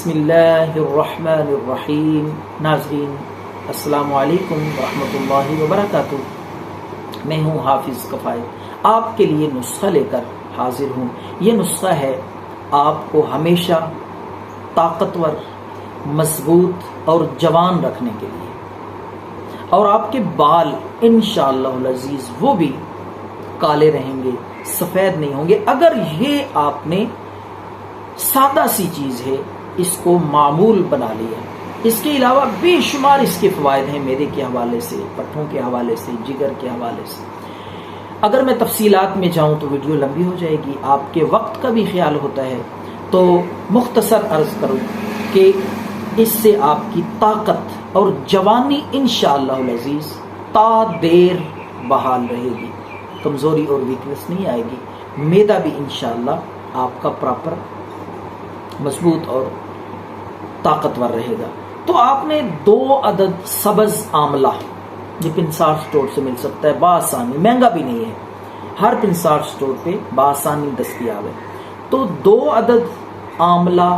بسم اللہ الرحمن الرحیم۔ ناظرین السلام علیکم ورحمۃ اللہ وبرکاتہ۔ میں ہوں حافظ کفایت، آپ کے لیے نسخہ لے کر حاضر ہوں۔ یہ نسخہ ہے آپ کو ہمیشہ طاقتور، مضبوط اور جوان رکھنے کے لیے، اور آپ کے بال انشاءاللہ العزیز وہ بھی کالے رہیں گے، سفید نہیں ہوں گے اگر یہ آپ نے سادہ سی چیز ہے اس کو معمول بنا لیا۔ اس کے علاوہ بے شمار اس کے فوائد ہیں، معدے کے حوالے سے، پٹھوں کے حوالے سے، جگر کے حوالے سے۔ اگر میں تفصیلات میں جاؤں تو ویڈیو لمبی ہو جائے گی، آپ کے وقت کا بھی خیال ہوتا ہے، تو مختصر عرض کروں کہ اس سے آپ کی طاقت اور جوانی انشاءاللہ العزیز تا دیر بحال رہے گی، کمزوری اور ویکنس نہیں آئے گی، معدہ بھی انشاءاللہ آپ کا پراپر مضبوط اور طاقتور رہے گا۔ تو آپ نے 2 عدد سبز آملہ، یہ پنسار سٹور سے مل سکتا ہے بآسانی، مہنگا بھی نہیں ہے، ہر پنسار سٹور پہ بآسانی دستیاب ہے۔ تو 2 عدد آملہ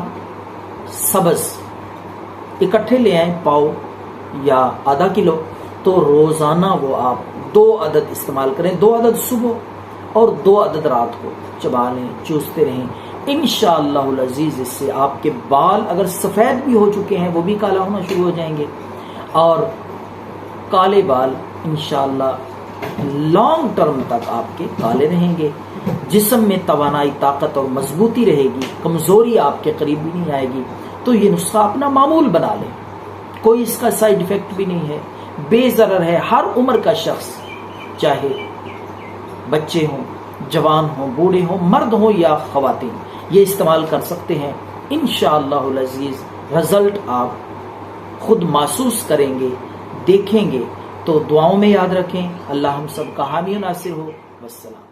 سبز اکٹھے لے آئیں، پاؤ یا آدھا کلو، تو روزانہ وہ آپ 2 عدد استعمال کریں، 2 عدد صبح اور 2 عدد رات کو، چبا لیں، چوستے رہیں۔ انشاءاللہ العزیز اس سے آپ کے بال اگر سفید بھی ہو چکے ہیں وہ بھی کالا ہونا شروع ہو جائیں گے، اور کالے بال انشاءاللہ لانگ ٹرم تک آپ کے کالے رہیں گے، جسم میں توانائی، طاقت اور مضبوطی رہے گی، کمزوری آپ کے قریب بھی نہیں آئے گی۔ تو یہ نسخہ اپنا معمول بنا لیں، کوئی اس کا سائیڈ ایفیکٹ بھی نہیں ہے، بے ضرر ہے، ہر عمر کا شخص، چاہے بچے ہوں، جوان ہوں، بوڑھے ہوں، مرد ہوں یا خواتین، یہ استعمال کر سکتے ہیں۔ انشاءاللہ العزیز رزلٹ آپ خود محسوس کریں گے، دیکھیں گے۔ تو دعاؤں میں یاد رکھیں۔ اللہ ہم سب کا حامی و ناصر ہو۔ والسلام۔